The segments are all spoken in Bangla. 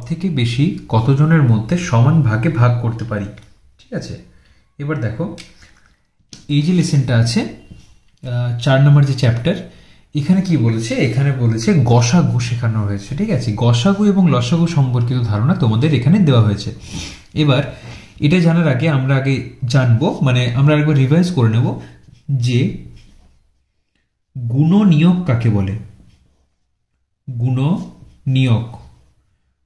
থেকে বেশি কতজনের মধ্যে সমান ভাগে ভাগ করতে পারি। ঠিক আছে, এবার দেখো এই যে লেসনটা আছে 4 নম্বর যে চ্যাপ্টার, এখানে কি বলেছে, এখানে বলেছে গসাগু শেখানো হয়েছে। ঠিক আছে, গসাগু এবং লসাগু সম্পর্কিত ধারণা তোমাদের এখানে দেওয়া হয়েছে। এবার এটা জানার আগে আমরা আগে জানবো, মানে আমরা একবার রিভাইজ করে নেব যে গুণনীয়ক কাকে বলে। গুণনীয়ক,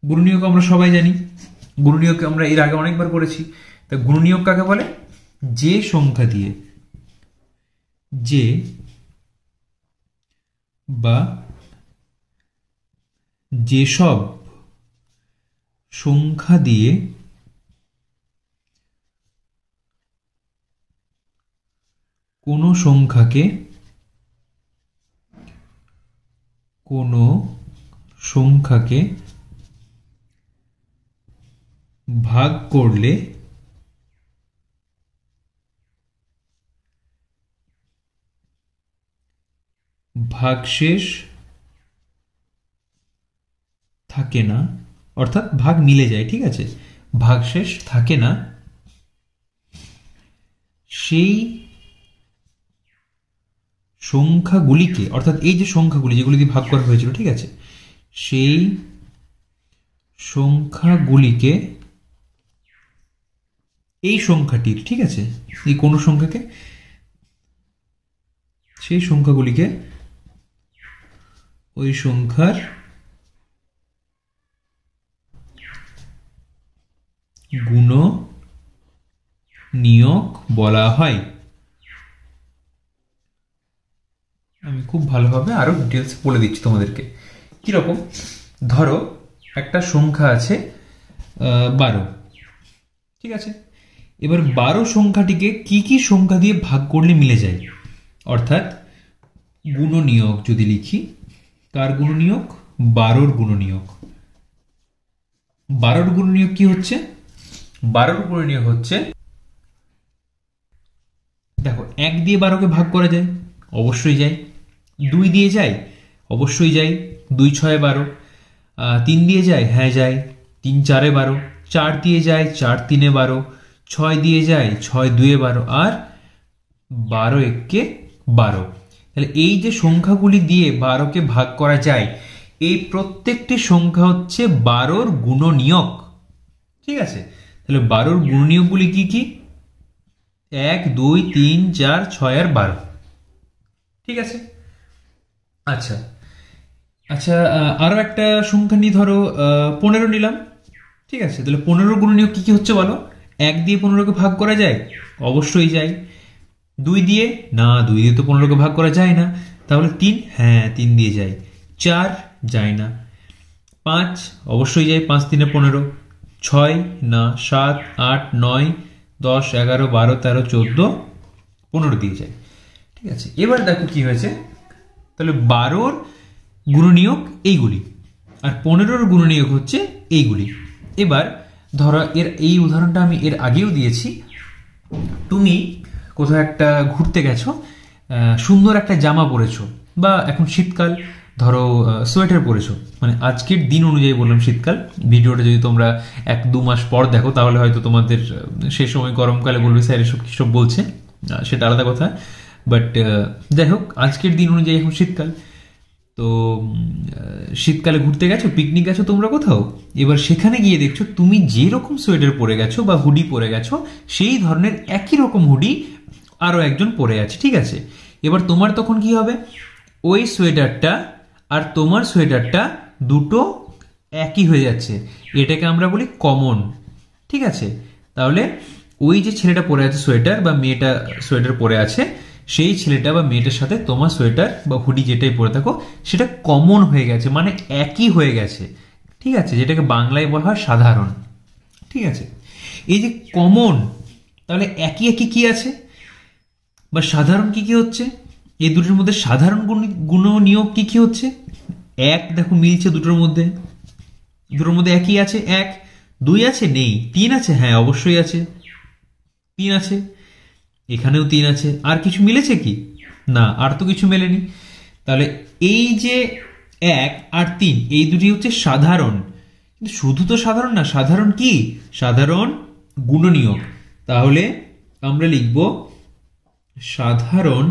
গুণনীয়ক আমরা সবাই জানি, গুণনীয়ক আমরা এর আগে অনেকবার করেছি। তা গুণনীয়ক কাকে বলে? যে সংখ্যা দিয়ে, যে বা যেসব সংখ্যা দিয়ে কোনো সংখ্যাকে ভাগ করলে ভাগশেষ থাকে না, অর্থাৎ ভাগ মিলে যায়। ঠিক আছে, ভাগশেষ থাকে না, সেই সংখ্যাগুলিকে, অর্থাৎ এই যে সংখ্যাগুলি যেগুলি দিয়ে ভাগ করা হয়েছিল, ঠিক আছে, সেই সংখ্যাগুলিকে, এই সংখ্যাটির, ঠিক আছে, এই কোনো সংখ্যাকে, সেই সংখ্যাগুলিকে ওই সংখ্যার গুণনীয়ক বলা হয়। আমি খুব ভালোভাবে আরো ডিটেলস বলে দিচ্ছি তোমাদেরকে। কিরকম, ধরো একটা সংখ্যা আছে 12, ঠিক আছে, এবার 12 সংখ্যাটিকে কি কি সংখ্যা দিয়ে ভাগ করলে মিলে যায়, অর্থাৎ গুণনীয়ক যদি লিখি, কার গুণনীয়ক? 12র গুণনীয়ক। 12র গুণনীয়ক কি হচ্ছে? 12র গুণনীয়ক হচ্ছে, দেখো 1 দিয়ে 12কে ভাগ করা যায়, অবশ্যই যায়। 2 দিয়ে যায়, অবশ্যই যায়, 2 6 12। 3 দিয়ে যায়, হ্যাঁ যায়, 3 4 12। 4 দিয়ে যায়, 4 3 12। 6 দিয়ে যায়, 6 2 12, আর 12 1 12। তাহলে এই যে সংখ্যাগুলি দিয়ে 12কে ভাগ করা যায়, এই প্রত্যেকটি সংখ্যা হচ্ছে 12র গুণনীয়ক। ঠিক আছে, তাহলে 12র গুণনীয়কগুলি কি কি? 1 2 3 4 6 আর 12। ঠিক আছে, আচ্ছা আচ্ছা, আরো একটা সংখ্যা নিয়ে ধরো 15 নিলাম। ঠিক আছে, তাহলে 15র গুণনীয়ক কি কি হচ্ছে বলো? 1 দিয়ে 15কে ভাগ করা যায়, অবশ্যই যায়। 2 দিয়ে না, 2 দিয়ে তো 15কে ভাগ করা যায় না। তাহলে 3, হ্যাঁ 3 দিয়ে যায়। 4 যায় না। 5 অবশ্যই যায়, 5 3 15। 6 না, 7 8 9 10 11 12 13 14 15 দিয়ে যায়। ঠিক আছে, এবার দেখো কি হয়েছে, তাহলে 12র গুণনীয়ক এইগুলি, আর 15র গুণনীয়ক হচ্ছে এইগুলি। এবার ধরো এই উদাহরণটা আমি এর আগেও দিয়েছি। তুমি কোথাও একটা ঘুরতে গেছো, সুন্দর একটা জামা পরেছো, বা এখন শীতকাল, ধরো সোয়েটার পরেছো, মানে আজকের দিন অনুযায়ী বললাম শীতকাল। ভিডিওটা যদি তোমরা 1-2 মাস পর দেখো তাহলে হয়তো তোমাদের সে সময় গরমকালে বলবে স্যার এসব কিসব বলছে, সেটা আলাদা কথা। বাট যাই হোক, আজকের দিন অনুযায়ী এখন শীতকাল। তো শীতকালে ঘুরতে গেছো, পিকনিক গেছো তোমরা কোথাও, এবার সেখানে গিয়ে দেখছো তুমি যেরকম সোয়েটার পরে গেছো বা হুডি পরে গেছো, সেই ধরনের একই রকম হুডি আরো একজন পরে আছে। ঠিক আছে, এবার তোমার তখন কি হবে, ওই সোয়েটারটা আর তোমার সোয়েটারটা দুটো একই হয়ে যাচ্ছে, এটাকে আমরা বলি কমন। ঠিক আছে, তাহলে ওই যে ছেলেটা পরে আছে সোয়েটার, বা মেয়েটা সোয়েটার পরে আছে, সেই ছেলেটা বা মেয়েটার সাথে তোমার সোয়েটার বা হুডি যেটাই পরে থাকো সেটা কমন হয়ে গেছে, মানে একই হয়ে গেছে। ঠিক আছে, যেটাকে বাংলায় বলা হয় সাধারণ। ঠিক আছে, এই যে কমন, তাহলে একই একই কি আছে বা সাধারণ কি কি হচ্ছে, এই দুটোর মধ্যে সাধারণ গুণনীয়ক কি কি হচ্ছে? 1 দেখো মিলছে দুটোর মধ্যে, দুটোর মধ্যে একই আছে 1। 2 আছে, নেই। 3 আছে, হ্যাঁ অবশ্যই আছে, 3 আছে, এখানেও 3 আছে। আর কিছু মিলেছে কি? না, আর তো কিছু মেলেনি। তাহলে এই যে 1 আর 3, এই দুটি হচ্ছে সাধারণ, শুধু তো সাধারণ না, সাধারণ কি, সাধারণ গুণনীয়ক। তাহলে আমরা লিখব সাধারণ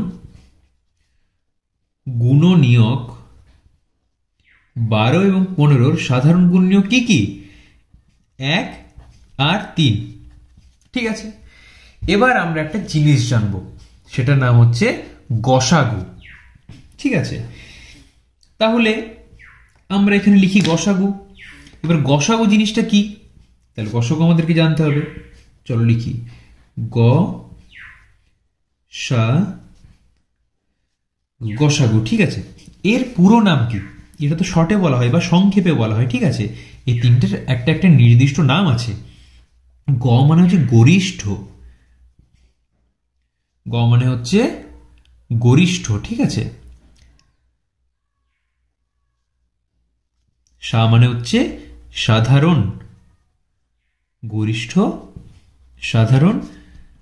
গুণনীয়ক 12 এবং 15 সাধারণ গুণনীয়ক কি কি, 1 আর 3। ঠিক আছে, এবার আমরা একটা জিনিস জানবো, সেটার নাম হচ্ছে গসাগু। ঠিক আছে, তাহলে আমরা এখানে লিখি গসাগু। এবার গসাগু জিনিসটা কি, তাহলে গসাগু আমাদেরকে জানতে হবে। চলো লিখি গসাগু। ঠিক আছে, এর পুরো নাম কি, এটা তো শর্টে বলা হয় বা সংক্ষেপে বলা হয়। ঠিক আছে, এই তিনটের একটা একটা নির্দিষ্ট নাম আছে। গ মানে হচ্ছে গরিষ্ঠ, গ মানে হচ্ছে গরিষ্ঠ। ঠিক আছে, সা মানে হচ্ছে সাধারণ, গরিষ্ঠ সাধারণ,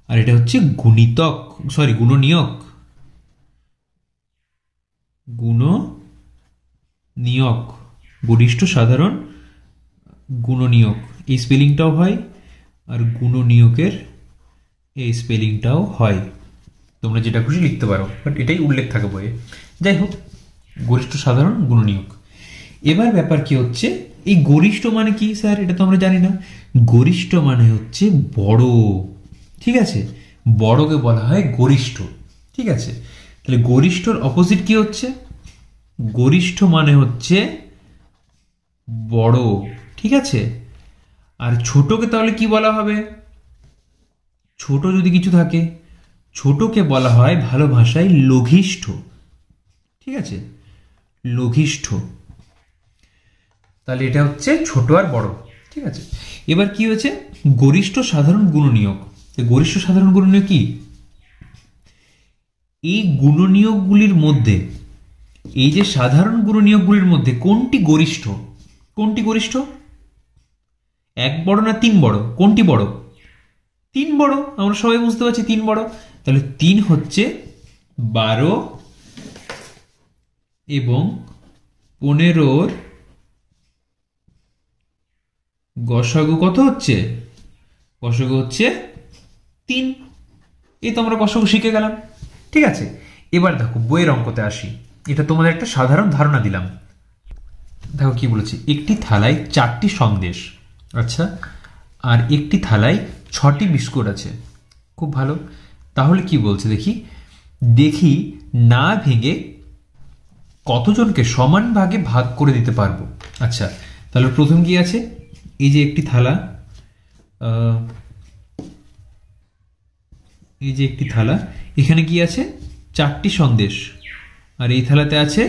আর এটা হচ্ছে গুণিতক, সরি গুণনীয়ক, গুণনীয়ক, গরিষ্ঠ সাধারণ গুণনীয়ক, এই স্পেলিংটাও হয়, আর গুণনীয়কের এই স্পেলিংটাও হয়। তোমরা যেটা খুশি লিখতে পারো, বাট এটাই উল্লেখ থাকে বইয়ে। যাই হোক, গরিষ্ঠ সাধারণ গুণনীয়ক। এবার ব্যাপার কি হচ্ছে, এই গরিষ্ঠ মানে কি স্যার, এটা তো আমরা জানি না। গরিষ্ঠ মানে হচ্ছে বড়। ঠিক আছে, বড়কে বলা হয় গরিষ্ঠ। ঠিক আছে, তাহলে গরিষ্ঠর অপোজিট কি হচ্ছে, গরিষ্ঠ মানে হচ্ছে বড়। ঠিক আছে, আর ছোটকে তাহলে কি বলা হবে, ছোট যদি কিছু থাকে ছোটকে বলা হয় ভালো ভাষায় লঘিষ্ঠ। ঠিক আছে, লঘিষ্ঠ। তাহলে এটা হচ্ছে ছোট আর বড়। ঠিক আছে, এবার কি হয়েছে, গরিষ্ঠ সাধারণ গুণনীয়ক। গরিষ্ঠ সাধারণ গুণনীয়ক কি, এই গুণনীয়কগুলির মধ্যে, এই যে সাধারণ গুণনীয়কগুলির মধ্যে কোনটি গরিষ্ঠ, কোনটি গরিষ্ঠ, 1 বড় না 3 বড়, কোনটি বড়, 3 বড়। আমরা সবাই বুঝতে পারছি 3 বড়। তাহলে 3 হচ্ছে 12 এবং 15 গসাগু কত হচ্ছে, গসাগু হচ্ছে 3। এই তো আমরা গসাগু শিখে গেলাম। ঠিক আছে, এবার দেখো বইয়ের অঙ্কতে আসি। এটা তোমাদের একটা সাধারণ ধারণা দিলাম। দেখো কি বলেছি, একটি থালায় 4টি সন্দেশ, আচ্ছা, আর একটি থালায় 6টি বিস্কুট আছে। খুব ভালো, তাহলে কি বলছে দেখি, দেখি না ভেঙে কতজনকে সমান ভাগে ভাগ করে দিতে পারবো। আচ্ছা, তাহলে প্রথম কি আছে, এই যে একটি থালা, এই যে একটি থালা, এখানে কি আছে, 4টি সন্দেশ, আর এই থালাতে আছে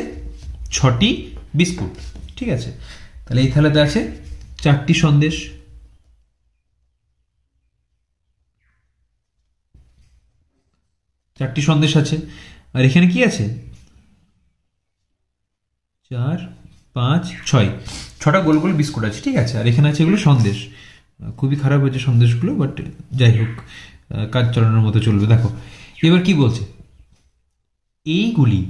6টি বিস্কুট। ঠিক আছে, তাহলে এই থালাতে আছে 4টি সন্দেশ, 4টি সন্দেশ আছে, আর এখানে কি আছে, 4, 5, 6, 6টা গোল গোল বিস্কুট আছে। ঠিক আছে, আর এখানে আছে এগুলো সন্দেশ। খুবই খারাপ হয়েছে সন্দেশগুলো, বাট যাই হোক, কাজ চালানোর মতো চলবে। দেখো এবার কি বলছে, এইগুলি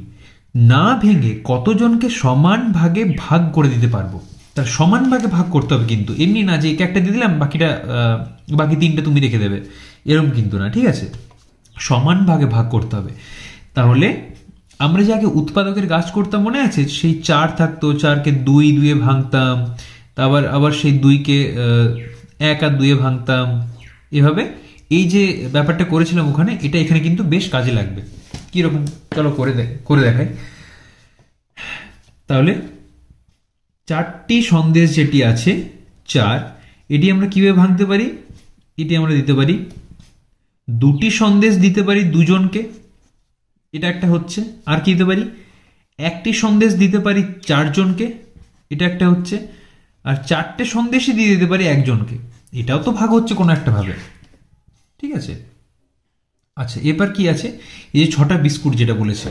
না ভেঙে কতজনকে সমান ভাগে ভাগ করে দিতে পারবো। তার সমান ভাগে ভাগ করতে হবে, কিন্তু এমনি না যে একে একটা দিয়ে দিলাম, বাকিটা বাকি 3টে তুমি রেখে দেবে, এরকম কিন্তু না। ঠিক আছে, সমান ভাগে ভাগ করতে হবে। তাহলে আমরা যে আগে উৎপাদকের গাছ করতাম মনে আছে, সেই 4 থাকতো, 4কে 2 ভাঙতাম, তারপর আবার সেই 2কে 1 আর 2 ভাঙতাম, এভাবে এই যে ব্যাপারটা করেছিলাম ওখানে, এটা এখানে কিন্তু বেশ কাজে লাগবে। কিরকম, চলো করে দেখাই। তাহলে 4টি সন্দেশ যেটি আছে 4, এটি আমরা কিভাবে ভাঙতে পারি, এটি আমরা দিতে পারি 2টি সন্দেশ দিতে পারি 2 জনকে, এটা একটা হচ্ছে। আর কি দিতে পারি, 1টি সন্দেশ দিতে পারি 4 জনকে, এটা একটা হচ্ছে। আর 4টে সন্দেশই দিয়ে দিতে পারি 1 জনকে, এটাও তো ভাগ হচ্ছে কোনো একটা ভাবে। ঠিক আছে, আচ্ছা এবার কি আছে, এই যে 6টা বিস্কুট যেটা বলেছে,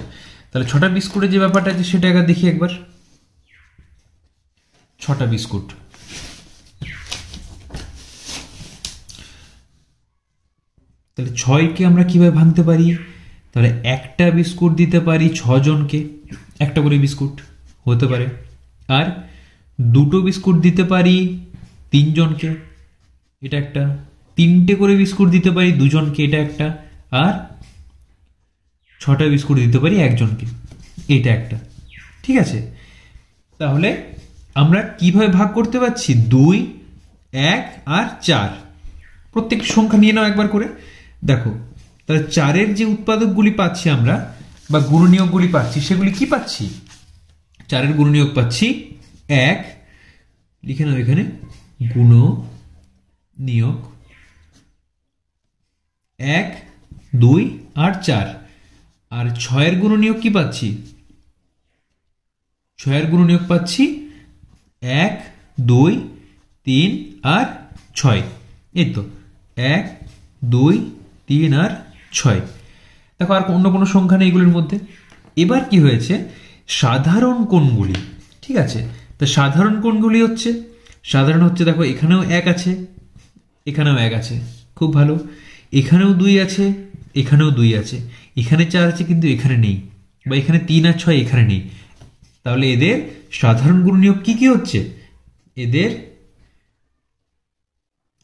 তাহলে 6টা বিস্কুটের যে ব্যাপারটা আছে সেটা আগে দেখি একবার। 6টা বিস্কুট, তাহলে 6কে আমরা কিভাবে ভাঙতে পারি, তাহলে একটা বিস্কুট দিতে পারি 6 জনকে, একটা করে বিস্কুট হতে পারে। আর 2টো বিস্কুট দিতে পারি তিনজনকে, এটা একটা। তিনটে করে বিস্কুট দিতে পারি দুজনকে, এটা একটা। আর 6টা বিস্কুট দিতে পারি একজনকে, এটা একটা। ঠিক আছে, তাহলে আমরা কিভাবে ভাগ করতে পারছি? 2, 1 আর 4। প্রত্যেকটি সংখ্যা নিয়ে নাও একবার করে। দেখো, তাহলে 4-এর যে উৎপাদকগুলি পাচ্ছি আমরা বা গুণনীয়কগুলি পাচ্ছি, সেগুলি কি পাচ্ছি? 4-এর গুণনীয়ক পাচ্ছি 1, লিখে নাও এখানে, গুণনীয়ক 1, 2 আর 4। আর 6-এর গুণনীয়ক কি পাচ্ছি? 6-এর গুণনীয়ক পাচ্ছি 1, 2, 3 আর 6। এই তো 1, 2, 3 আর 6। দেখো, আর অন্য কোনো সংখ্যা নেই এগুলির মধ্যে। এবার কি হয়েছে? সাধারণ কোণগুলি। ঠিক আছে, তো সাধারণ কোণগুলি হচ্ছে, সাধারণ হচ্ছে, দেখো এখানেও 1 আছে, এখানেও 1 আছে, খুব ভালো। এখানেও 2 আছে, এখানেও 2 আছে, এখানে 4 আছে কিন্তু এখানে নেই, বা এখানে 3 আর 6 এখানে নেই। তাহলে এদের সাধারণ গুণনীয়ক কি কি হচ্ছে? এদের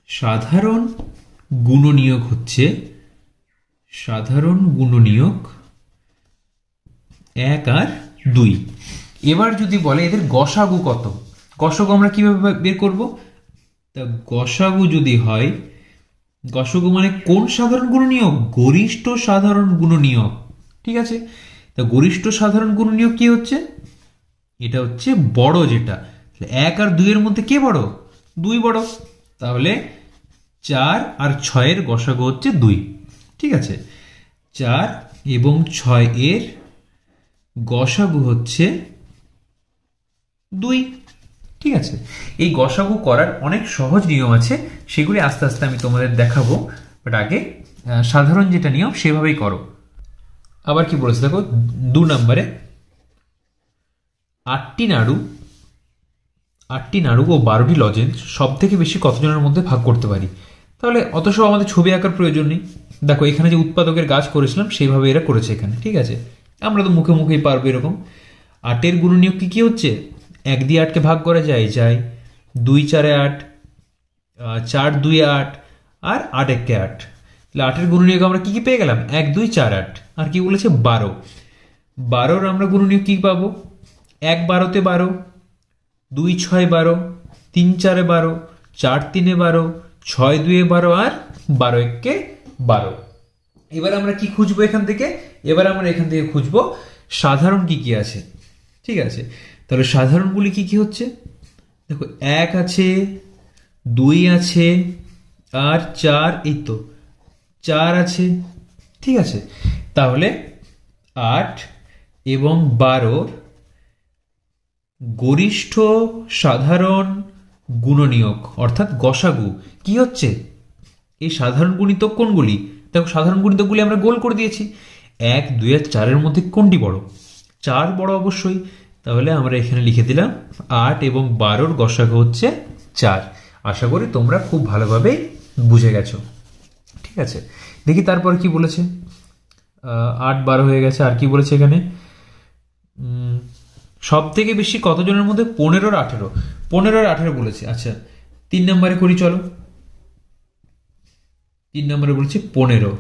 সাধারণ গুণনীয়ক হচ্ছে, সাধারণ গুণনীয়ক 1 আর 2। এবার যদি বলে এদের গসাগু কত, গসাগু আমরা কিভাবে বের করব? তা গসাগু যদি হয়, গসাগু মানে কোন সাধারণ গুণনীয়ক? গরিষ্ঠ সাধারণ গুণনীয়ক। ঠিক আছে, তা গরিষ্ঠ সাধারণ গুণনীয়ক কি হচ্ছে? এটা হচ্ছে বড় যেটা। 1 আর 2 এর মধ্যে কে বড়? 2 বড়। তাহলে 4 আর 6-এর গসাগু হচ্ছে 2। ঠিক আছে, 4 এবং 6 এর গসাগু হচ্ছে 2। ঠিক আছে, এই গসাগু করার অনেক সহজ নিয়ম আছে, সেগুলি আস্তে আস্তে আমি তোমাদের দেখাবো। বাট আগে সাধারণ যেটা নিয়ম সেভাবেই করো। আবার কি বলেছে দেখো, 2 নম্বরে 8টি নাড়ু ও 12টি লজেন্স সব থেকে বেশি কতজনের মধ্যে ভাগ করতে পারি? তাহলে অত সব আমাদের ছবি আঁকার প্রয়োজন নেই। দেখো, এখানে যে উৎপাদকের গাছ করেছিলাম সেইভাবে এরা করেছে এখানে। ঠিক আছে, আমরা তো মুখে মুখেই পারবো এরকম। 8-এর গুণনীয়ক কি কি হচ্ছে? 1 দিয়ে 8কে ভাগ করা যায়, 2 4 8, 4 2 8 আর 8 1 8। তাহলে 8-এর গুণনীয়ক আমরা কি কি পেয়ে গেলাম? 1 2 4 8। আর কি বলেছে? 12। 12-র আমরা গুণনীয়ক কি পাবো? 1 12-তে 12, 2 6 12, 3 4 12, 4 3 12, 6 2 12 আর 12 1 12। এবার আমরা কি খুঁজবো এখান থেকে? এবার আমরা এখান থেকে খুঁজবো সাধারণ কি কি আছে। ঠিক আছে, তাহলে সাধারণগুলি কি কি হচ্ছে? দেখো, 1 আছে, 2 আছে আর 4, এই তো 4 আছে। ঠিক আছে, তাহলে 8 এবং 12-র গরিষ্ঠ সাধারণ গুণনীয়ক অর্থাৎ গসাগু কি হচ্ছে? এই সাধারণ গুণিতক কোনগুলি? দেখো, সাধারণ গুণিতকগুলি আমরা গোল করে দিয়েছি। 1 2 আর 4-এর মধ্যে কোনটি বড়? 4 বড় অবশ্যই। তাহলে আমরা এখানে লিখে দিলাম 8 এবং 12-র গসাগু হচ্ছে 4। আশা করি তোমরা খুব ভালোভাবে বুঝে গেছো। ঠিক আছে, দেখি তারপর কি বলেছে। 8 12 হয়ে গেছে। আর কি বলেছে এখানে? সব থেকে বেশি কতজনের মধ্যে? 15 আর 18। 15 আর 18 বলেছে। আচ্ছা, 3 নম্বরে করি, চলো। 3 নম্বরে বলেছে 15।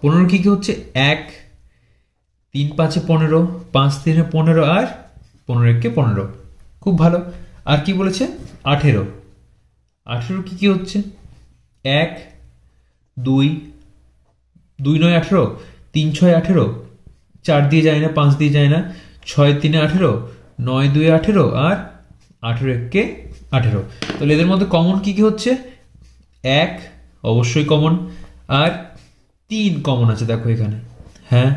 15 কি কি হচ্ছে? 1 3 5 15, 5 3 15 আর 15 1 15। খুব ভালো। আর কি বলেছে? 18। 18 কি কি হচ্ছে? 1 2 2 9 18, 3 6 18, 4 দিয়ে যায় না, 5 দিয়ে যায় না, 6 3 18, 9 2 18 আর 18 1 18। তাহলে এদের মধ্যে কমন কি কি হচ্ছে? 1 অবশ্যই কমন, আর 3 কমন আছে দেখো এখানে। হ্যাঁ,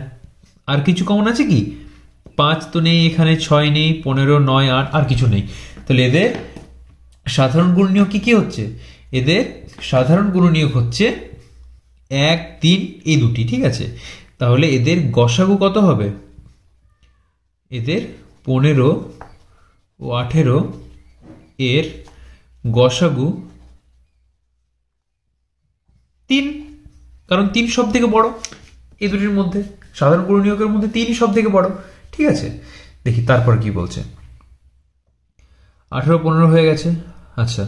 আর কিছু কমন আছে কি? 5 তো নেই এখানে, 6 নেই, 15 9 8 আর কিছু নেই। তাহলে এদের সাধারণ গুণনীয়ক কি কি হচ্ছে? এদের সাধারণ গুণনীয়ক হচ্ছে 1 3 এই দুটি। ঠিক আছে, তাহলে এদের গসাগু কত হবে? এদের 15 ও 18 এর গসাগু 3, কারণ 3 সব থেকে বড় এই দুটির মধ্যে। সাধারণ গুণনীয়কের মধ্যে 3ই সব থেকে বড়। ঠিক আছে, দেখি তারপর কি বলছে। 18 15 হয়ে গেছে। আচ্ছা,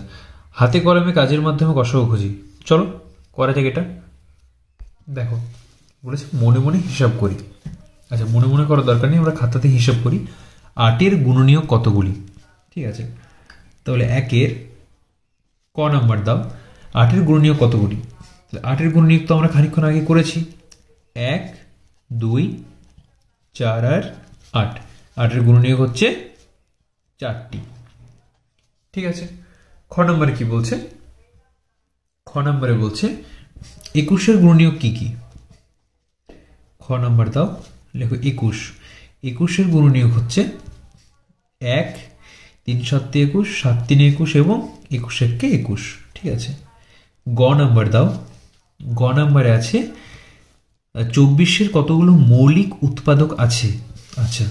হাতে কলমে কাজের মাধ্যমে গসাগু খুঁজি। চলো করা যাক এটা। দেখো বলেছে মনে মনে হিসাব করি। আচ্ছা, মনে মনে করার দরকার নেই, আমরা খাতাতে হিসাব করি। 8-এর গুণনীয়ক কতগুলি? ঠিক আছে, তাহলে 1-এর ক নাম্বার দাও। 8-এর গুণনীয়ক কতগুলি? 8-এর গুণনীয়ক তো আমরা খানিকক্ষণ আগে করেছি, 1, 2, 4 আর 8। 8-এর গুণনীয়ক হচ্ছে 4টি। ঠিক আছে, খ নম্বরে কি বলছে? খ নম্বরে বলছে 21-এর গুণনীয়ক কি কি? খ নম্বর দাও, লেখো 21। 21-এর গুণনীয়ক হচ্ছে 1, 3 7 21, 7 3 21 এবং 21 1 21। ঠিক আছে, গ নাম্বার দাও। গ নাম্বারে আছে 24-এর কতগুলো মৌলিক উৎপাদক আছে? আচ্ছা,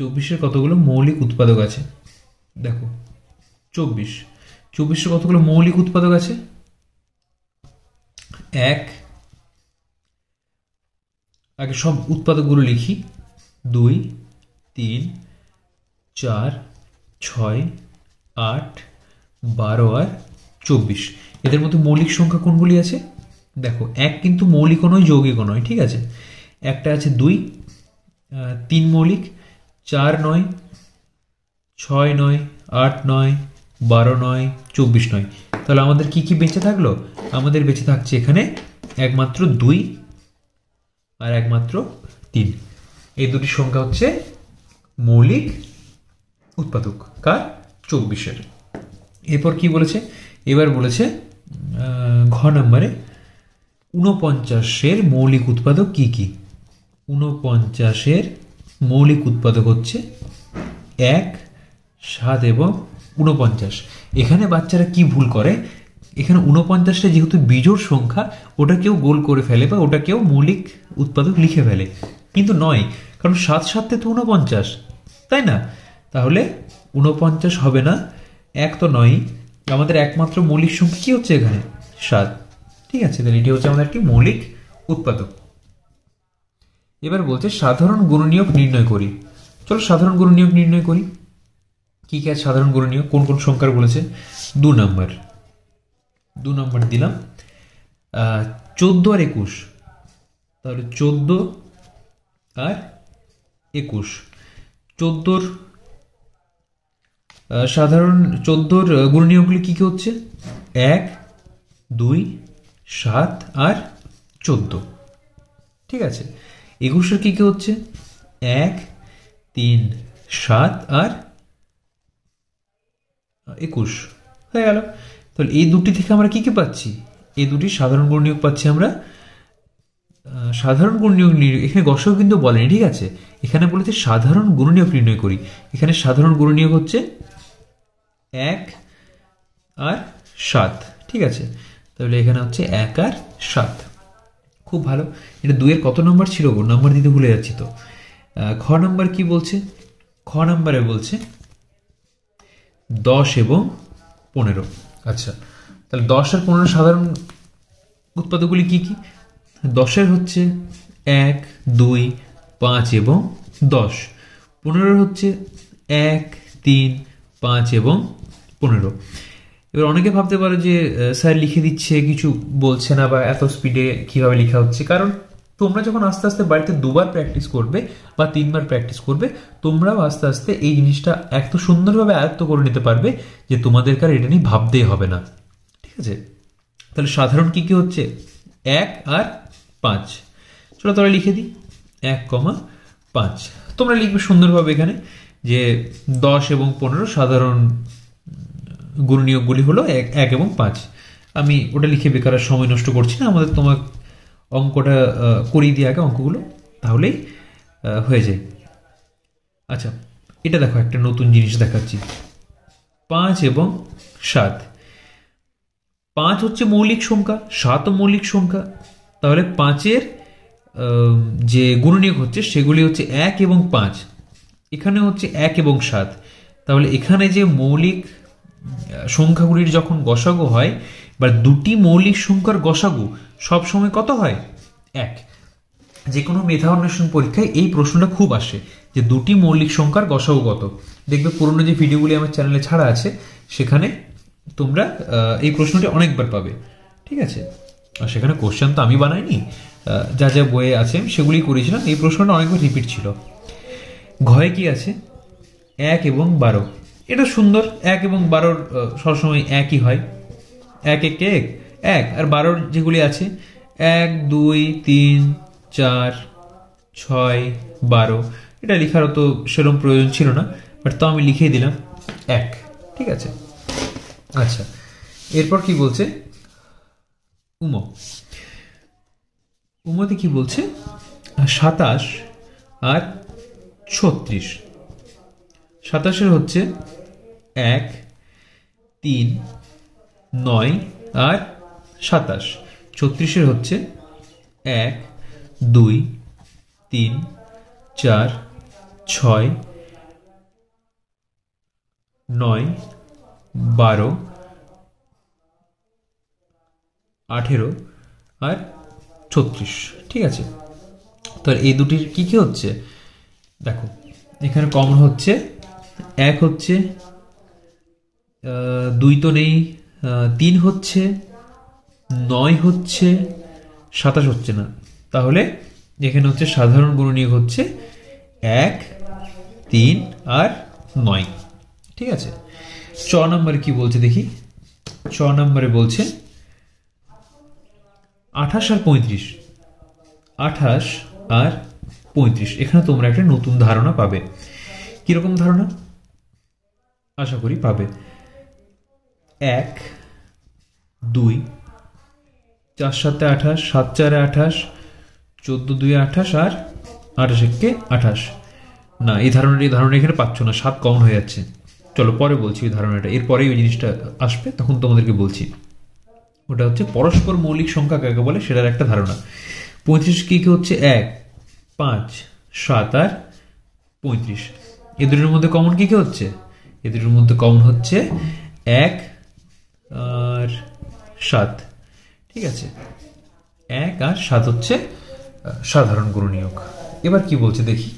24-এর কতগুলো মৌলিক উৎপাদক আছে? দেখো 24-এর কতগুলো মৌলিক উৎপাদক আছে? 1, আগে সব উৎপাদকগুলো লিখি, 2, 3, 4, 6, 8, 12 আর 24। এদের মধ্যে মৌলিক সংখ্যা কোনগুলি আছে? দেখো 1 কিন্তু মৌলিকও নয়, যৌগিকও নয়। ঠিক আছে, একটা আছে 2, 3 মৌলিক, 4 নয়, 6 নয়, 8 নয়, 12 নয়, 24 নয়। তাহলে আমাদের কি কি বেঁচে থাকলো? আমাদের বেঁচে থাকছে এখানে একমাত্র 2 আর একমাত্র 3। এই দুটি সংখ্যা হচ্ছে মৌলিক উৎপাদক কার? 24-এর। এরপর কি বলেছে? এবার বলেছে ঘ নম্বরে 49-এর মৌলিক উৎপাদক কি কি? 49-এর মৌলিক উৎপাদক হচ্ছে 1, 7 এবং 49। এখানে বাচ্চারা কি ভুল করে? এখানে 49টা যেহেতু বিজোড় সংখ্যা, ওটা কেউ গোল করে ফেলে বা ওটা কেউ মৌলিক উৎপাদক লিখে ফেলে, কিন্তু নয়, কারণ 7 7 তো 49, তাই না? তাহলে 49 হবে না, 1 তো নয়। আমাদের একমাত্র মৌলিক সংখ্যা কি হচ্ছে এখানে? 7। ঠিক আছে, তাহলে এটি হচ্ছে আমাদের একটি মৌলিক উৎপাদক। এবার বলছে সাধারণ গুণনীয়ক নির্ণয় করি। চলো সাধারণ গুণনীয়ক নির্ণয় করি। কি কি আছে সাধারণ গুণনীয়ক? কোন কোন সংখ্যার বলেছে? 2 নম্বর দিলাম 14 আর 21। তাহলে 14 আর 21। 14-র সাধারণ 14-র গুণনীয়কগুলি কি কি হচ্ছে? 1, 2, 7 আর 14। ঠিক আছে, 21-এর কি কি হচ্ছে? 1, 3, 7 আর 21 হয়ে গেল। তাহলে এই দুটি থেকে আমরা কি কি পাচ্ছি? এই দুটি সাধারণ গুণনীয়ক পাচ্ছি আমরা। সাধারণ গুণনীয়ক নির্ণয়, এখানে গসাগু কিন্তু বলেনি। ঠিক আছে, এখানে বলেছে সাধারণ গুণনীয়ক নির্ণয় করি। এখানে সাধারণ গুণনীয়ক হচ্ছে 1 আর 7। ঠিক আছে, তাহলে এখানে হচ্ছে 1 আর 7। খুব ভালো। এটা 2-এর কত নম্বর ছিল গো? নাম্বার দিতে ভুলে যাচ্ছি তো। খ নাম্বার কি বলছে? খ নাম্বারে বলছে 10 এবং 15। আচ্ছা, তাহলে 10 আর 15 সাধারণ উৎপাদকগুলি কি কি? 10-এর হচ্ছে 1, 2, 5 এবং 10। 15-এর হচ্ছে 1, 3, 5 এবং 15। এবার অনেকে ভাবতে পারো যে স্যার লিখে দিচ্ছে, কিছু বলছে না, বা এত স্পিডে কিভাবে লেখা হচ্ছে। কারণ তোমরা যখন আস্তে আস্তে বাড়িতে 2বার প্র্যাকটিস করবে বা 3বার প্র্যাকটিস করবে, তোমরাও আস্তে আস্তে এই জিনিসটা এত সুন্দরভাবে আয়ত্ত করে নিতে পারবে যে তোমাদেরকে আর এটা নিয়ে ভাবতেই হবে না। ঠিক আছে, তাহলে সাধারণ কি কি হচ্ছে? 1 আর 5। চলো তাহলে লিখে দিই 1, 5। তোমরা লিখবে সুন্দরভাবে এখানে যে 10 এবং 15 সাধারণ গুণনীয়কগুলি হলো 1 এবং 5। আমি ওটা লিখে বেকার সময় নষ্ট করছি না, আমাদের তোমার অঙ্কটা করিয়ে দিয়ে আগে অঙ্কগুলো, তাহলেই হয়ে যায়। আচ্ছা, এটা দেখো একটা নতুন জিনিস দেখাচ্ছি। 5 এবং 7। 5 হচ্ছে মৌলিক সংখ্যা, 7ও মৌলিক সংখ্যা। তাহলে 5-এর যে গুণনীয়ক হচ্ছে সেগুলি হচ্ছে 1 এবং 5। এখানে হচ্ছে 1 এবং 7। তাহলে এখানে যে মৌলিক সংখ্যাগুলির যখন গসাগু হয়, বা দুটি মৌলিক সংখ্যার গসাগু সবসময় কত হয়? 1। যে কোনো মেধা অন্বেষণ পরীক্ষায় এই প্রশ্নটা খুব আসে যে দুটি মৌলিক সংখ্যার গসাগু কত। দেখবে পুরনো যে ভিডিওগুলি আমার চ্যানেলে ছাড়া আছে সেখানে তোমরা এই প্রশ্নটি অনেকবার পাবে, ঠিক আছে। আর সেখানে কোশ্চেন তো আমি বানাইনি, যা যা বইয়ে আছে সেগুলি করেছিলাম। এই প্রশ্নটা অনেকবার রিপিট ছিল। ঘয়ে কি আছে? 1 এবং 12। এটা সুন্দর, 1 এবং 12 সবসময় একই হয়। 1 1 1 1, আর 12 যেগুলি আছে 1 2 3 4 6 12, এটা লেখার তো সেরকম প্রয়োজন ছিল না, বাট তো আমি লিখে দিলাম 1, ঠিক আছে। আচ্ছা, এরপর কি বলছে? উমোতে কি বলছে? 27 আর 36। 27 হচ্ছে 1 3 9 আর 27। 36 হচ্ছে 1 2 3 4 6 9 12 18 আর 36, ঠিক আছে। তো এই দুটির কি কি হচ্ছে দেখো, এখানে কমন হচ্ছে 1 হচ্ছে, 2 তো নেই, 3 হচ্ছে, 9 হচ্ছে, 27 হচ্ছে না। তাহলে এখানে হচ্ছে সাধারণ গুণনীয়ক হচ্ছে 1 3 আর 9, ঠিক আছে। 6 নম্বরে কি বলছে দেখি। 6 নম্বরে বলছে 28 আর 35। 28 আর 35, এখানে তোমরা একটা নতুন ধারণা পাবে। কিরকম ধারণা? আশা করি পাবে। 1 2 4 7 28, 7 4 28, 14 2 28 আর 28 1 28। না, এই ধারণা এখানে পাচ্ছ না, 7 কমন হয়ে যাচ্ছে। চলো পরে বলছি ওই ধারণাটা, এরপরেই ওই জিনিসটা আসবে, তখন তোমাদেরকে বলছি। ওটা হচ্ছে পরস্পর মৌলিক সংখ্যা কাকে বলে সেটার একটা ধারণা। 35 কি কি হচ্ছে? 1 5 7 আর 35। এ দুটোর মধ্যে কমন কি কি হচ্ছে? এ দুটোর মধ্যে কমন হচ্ছে 1 আর 7, ঠিক আছে। 1 আর 7 হচ্ছে সাধারণ গুণনীয়ক। এবার কি বলছে দেখি।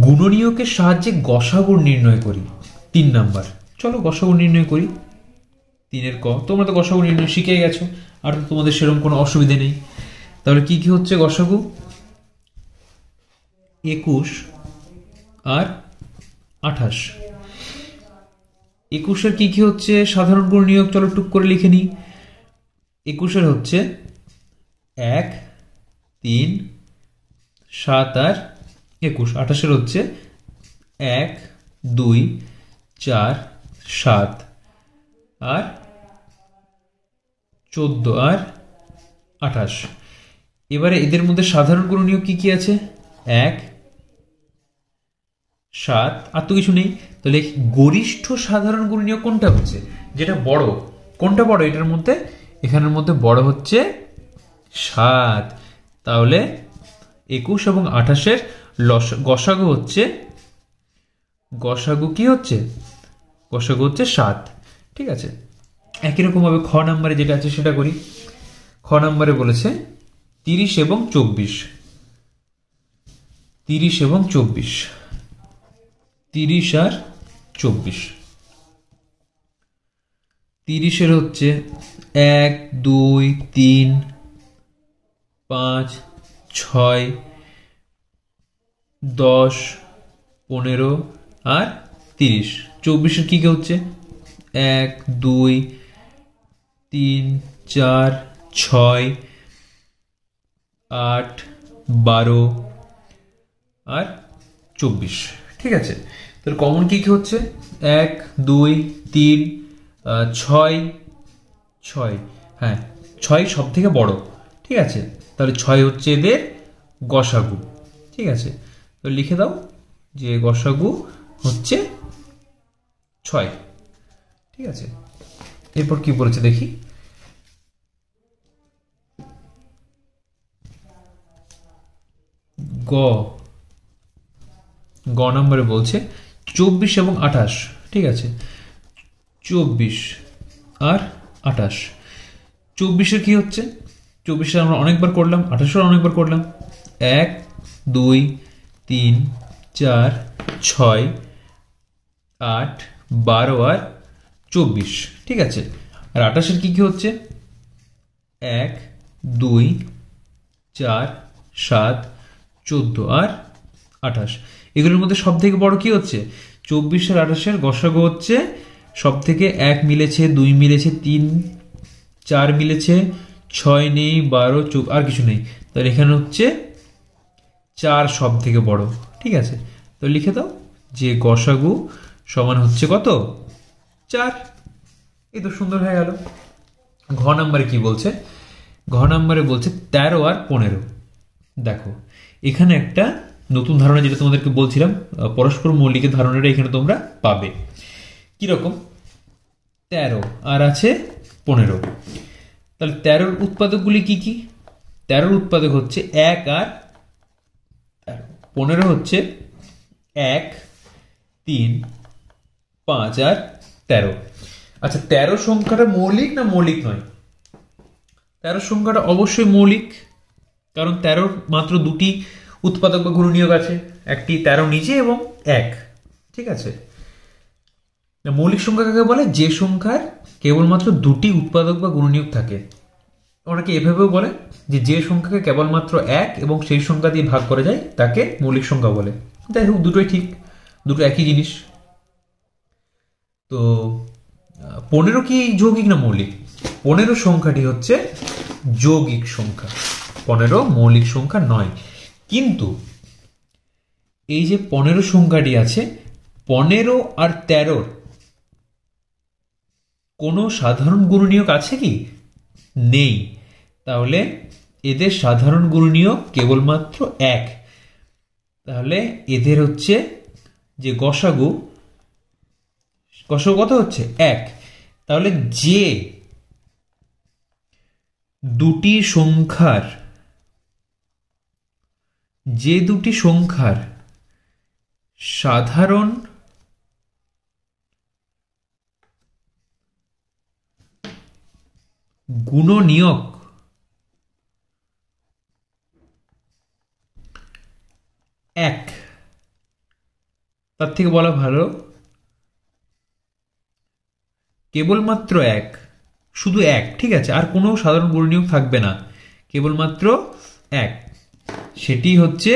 গুণনীয়কের সাহায্যে গসাগু নির্ণয় করি। 3 নাম্বার। চলো গসাগু নির্ণয় করি। 3 ক। তোমরা তো গসাগু নির্ণয় শিখে গেছো, আর তোমাদের সেরকম কোনো অসুবিধা নেই। তাহলে কি কি হচ্ছে গসাগু? 21 আর 28। 21-এর কি কি হচ্ছে সাধারণ গুণনীয়ক? চলো টুক করে লিখে নিই। 21-এর হচ্ছে 1 3 7 আর 21। 28-এর হচ্ছে 1 2 4 7 আর 14 আর 28। এবারে এদের মধ্যে সাধারণ গুণনীয়ক কি কি আছে? 1 7, আর তো কিছু নেই। তাহলে গরিষ্ঠ সাধারণ গুণনীয়ক কোনটা হচ্ছে? যেটা বড়। কোনটা বড় এটার মধ্যে? এখানের মধ্যে বড় হচ্ছে 7। তাহলে 21 এবং 28-এর গসাগু হচ্ছে, গসাগু কি হচ্ছে? গসাগু হচ্ছে 7, ঠিক আছে। একই রকম ভাবে খ নম্বরে যেটা আছে সেটা করি। খ নম্বরে বলেছে 30 এবং 24। 30 এবং 24। 30 আর 24। 30-এর হচ্ছে 1 2 3 5 6 10 15 আর 30। 24-এর কি কি হচ্ছে? 1 2 3 4 6 8 12 আর 24, ঠিক আছে। তাহলে কমন কি কি হচ্ছে? 1 2 3 6 6, হ্যাঁ 6 সব থেকে বড়, ঠিক আছে। তাহলে 6 হচ্ছে এদের গসাগু, ঠিক আছে। তো লিখে দাও যে গসাগু হচ্ছে 6, ঠিক আছে। এরপর কি বলেছে দেখি। গ নম্বরে বলছে 24 এবং 28, ঠিক আছে। 24 আর 28। 24-এর কি হচ্ছে? 24-এর আমরা অনেকবার করলাম, 28-এর অনেকবার করলাম। 1 2 3 4 6 8 12 আর 24, ঠিক আছে। আর 28-এর কি কি হচ্ছে? 1, 2, 4, 7, 14 আর 28। এগুলোর মধ্যে সব থেকে বড় কি হচ্ছে? 24 আর 28-এর গসাগু হচ্ছে সব থেকে 1 মিলেছে, 2 মিলেছে, 3, 4 মিলেছে, 6 নেই, 12, আর কিছু নেই। তাহলে এখানে হচ্ছে 4 সব থেকে বড়, ঠিক আছে। তো লিখে দাও যে গসাগু সমান হচ্ছে কত? 4। এই তো সুন্দর হয়ে গেল। ঘ নাম্বারে কি বলছে? ঘ নাম্বারে বলছে 13 আর 15। দেখো এখানে একটা নতুন ধারণা, যেটা তোমাদেরকে বলছিলাম, পরস্পর মৌলিকের ধারণাটা এখানে তোমরা পাবে। কিরকম? 13 আর আছে 15। তাহলে 13-র উৎপাদকগুলি কি কি? 13-র উৎপাদক হচ্ছে 1 আর 15 হচ্ছে 1, 3, 5 আর 13। আচ্ছা, 13 সংখ্যাটা মৌলিক না মৌলিক নয়? 13 সংখ্যাটা অবশ্যই মৌলিক, কারণ 13 মাত্র দুটি উৎপাদক বা গুণনীয়ক আছে, একটি 13 নিজে এবং 1, ঠিক আছে। মৌলিক সংখ্যা কাকে বলে? যে সংখ্যার কেবলমাত্র দুটি উৎপাদক বা গুণনীয়ক থাকে। অনেকে এভাবেও বলে যে সংখ্যাকে কেবলমাত্র 1 এবং সেই সংখ্যা দিয়ে ভাগ করা যায় তাকে মৌলিক সংখ্যা বলে। যাই হোক, দুটোই ঠিক, দুটো একই জিনিস। তো 15 কি যৌগিক না মৌলিক? 15 সংখ্যাটি হচ্ছে যৌগিক সংখ্যা, 15 মৌলিক সংখ্যা নয়। কিন্তু এই যে 15 সংখ্যাটি আছে, 15 আর 13-র কোনো সাধারণ গুণনীয়ক আছে কি? নেই। তাহলে এদের সাধারণ গুণনীয়ক কেবলমাত্র 1। তাহলে এদের হচ্ছে যে গসাগু কত হচ্ছে? 1। তাহলে যে দুটি সংখ্যার সাধারণ গুণনীয়ক 1, তার থেকে বলা ভালো কেবলমাত্র 1, শুধু 1, ঠিক আছে। আর কোনো সাধারণ গুণনীয়ক থাকবে না, কেবলমাত্র 1। সেটি হচ্ছে,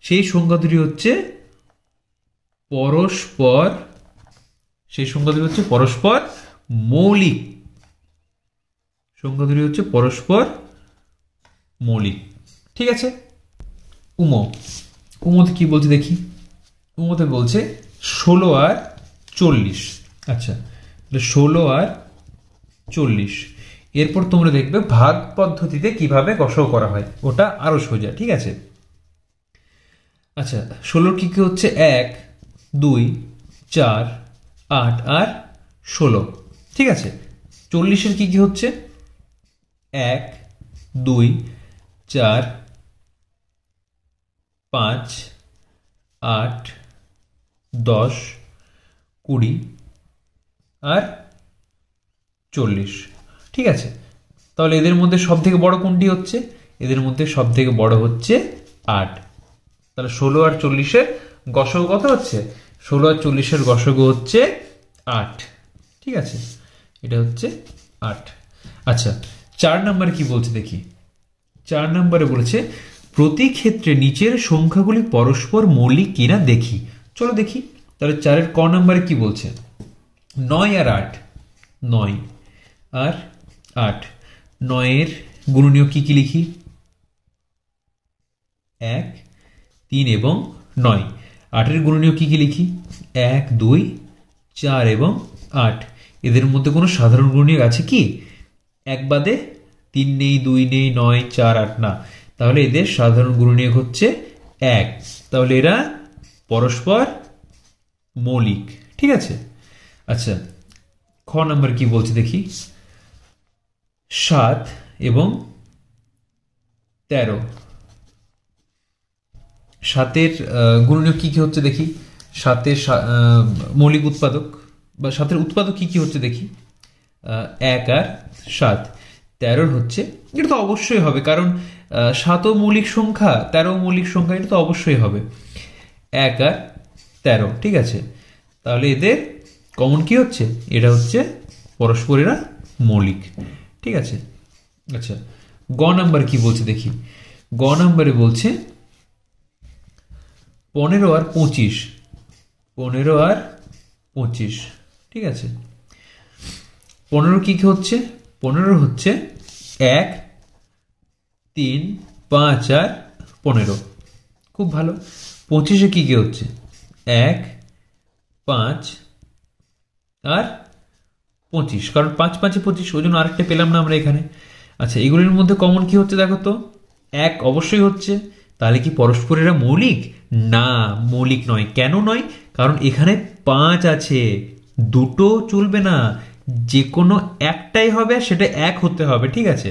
সেই সংখ্যা দুটি হচ্ছে পরস্পর মৌলিক। সংখ্যা দুটি হচ্ছে পরস্পর মৌলিক, ঠিক আছে। উমোতে কি বলছে দেখি? উমোতে বলছে 16 আর 40। আচ্ছা, 16 আর 40। এরপর তোমরা দেখবে ভাগ পদ্ধতিতে কিভাবে গসাগু করা হয়, ওটা আরো সোজা, ঠিক আছে। আচ্ছা, 16 কি কি হচ্ছে? 1, 2, 4, 8 আর 16, ঠিক আছে। 40-এর কি কি হচ্ছে? 1, 2, 4, 5, 8, 10, 20 আর 40, ঠিক আছে। তাহলে এদের মধ্যে সব থেকে বড় কোনটি হচ্ছে? এদের মধ্যে সব থেকে বড় হচ্ছে 8। তাহলে 16 আর 40-এর গসাগু কত হচ্ছে? 16 আর 40-এর গসাগু হচ্ছে 8, ঠিক আছে। এটা হচ্ছে 8। আচ্ছা, 4 নম্বরে কি বলছে দেখি? 4 নম্বরে বলেছে প্রতি ক্ষেত্রে নিচের সংখ্যাগুলি পরস্পর মৌলিক কিনা দেখি। চলো দেখি। তাহলে 4-এর ক নম্বরে কি বলছে? 9 আর 8। 9 আর 8। 9-এর গুণনীয়ক কি কি লিখি? 1, 3 এবং 9। 8-এর গুণনীয়ক কি কি লিখি? 1, 2, 4 এবং 8। এদের মধ্যে কোনো সাধারণ গুণনীয়ক আছে কি? 1 বাদে 3 নেই, 2 নেই, 9, 4, 8 না। তাহলে এদের সাধারণ গুণনীয়ক হচ্ছে 1। তাহলে এরা পরস্পর মৌলিক, ঠিক আছে। আচ্ছা, খ নাম্বার কি বলছে দেখি? 7 এবং 13। 7-এর গুণনীয়ক কি কি হচ্ছে দেখি? 7-এর মৌলিক উৎপাদক বা 7-এর উৎপাদক কি কি হচ্ছে দেখি? 1 আর 7। 13-র হচ্ছে, এটা তো অবশ্যই হবে, কারণ 7ও মৌলিক সংখ্যা, 13ও মৌলিক সংখ্যা, এটা তো অবশ্যই হবে। 1 আর 13, ঠিক আছে। তাহলে এদের কমন কি হচ্ছে, এটা হচ্ছে পরস্পর এরা মৌলিক। ঠিক আছে, আচ্ছা গ নাম্বার কি বলছে দেখি। গ নাম্বারে বলছে 15 আর 25, 15 আর 25। ঠিক আছে, 15 কি কি হচ্ছে, 15 হচ্ছে 1, 3, 5 আর 15। খুব ভালো। 25-এ কি কি হচ্ছে, 1, 5 আর 25, কারণ 5 5 25, ওই জন্য আরেকটা পেলাম না আমরা এখানে। আচ্ছা এগুলির মধ্যে কমন কি হচ্ছে দেখো তো, 1 অবশ্যই হচ্ছে। তাহলে কি পরস্পর এরা মৌলিক? না, মৌলিক নয়। কেন নয়? কারণ এখানে 5 আছে, দুটো চলবে না, যে কোনো একটাই হবে, সেটা 1 হতে হবে। ঠিক আছে,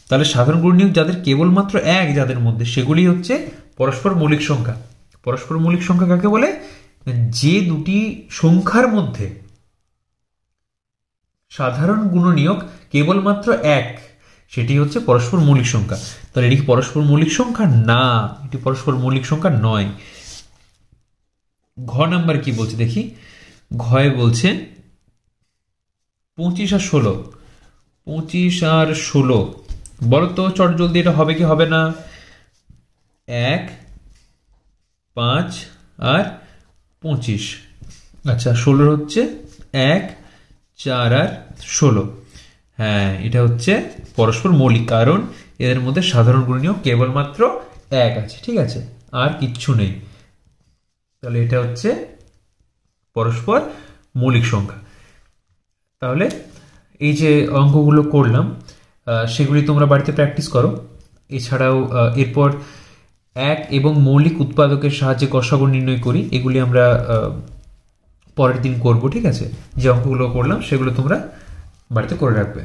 তাহলে সাধারণ গুণনীয়ক যাদের কেবলমাত্র 1 যাদের মধ্যে, সেগুলি হচ্ছে পরস্পর মৌলিক সংখ্যা। পরস্পর মৌলিক সংখ্যা কাকে বলে? যে দুটি সংখ্যার মধ্যে সাধারণ গুণনীয়ক কেবলমাত্র 1, সেটি হচ্ছে পরস্পর মৌলিক সংখ্যা। তাহলে এটি কি পরস্পর মৌলিক সংখ্যা? না, এটি পরস্পর মৌলিক সংখ্যা নয়। ঘ নাম্বার কি বলছে দেখি। ঘয়ে বলছে 25 আর 16। 25 আর 16 বলো তো চট জলদি, এটা হবে কি হবে না? 1, 5 আর 25। আচ্ছা 16 হচ্ছে 1, 4 আর 16। হ্যাঁ, এটা হচ্ছে পরস্পর মৌলিক, কারণ এদের মধ্যে সাধারণ গুণনীয়ক কেবলমাত্র 1 আছে। ঠিক আছে, আর কিচ্ছু নেই। তাহলে এটা হচ্ছে পরস্পর মৌলিক সংখ্যা। তাহলে এই যে অঙ্কগুলো করলাম, সেগুলি তোমরা বাড়িতে প্র্যাকটিস করো। এছাড়াও এরপর 1 এবং মৌলিক উৎপাদকের সাহায্যে গসাগু নির্ণয় করি, এগুলি আমরা পরের দিন করব। ঠিক আছে, যে অঙ্কগুলো করলাম সেগুলো তোমরা বাড়িতে করে রাখবে।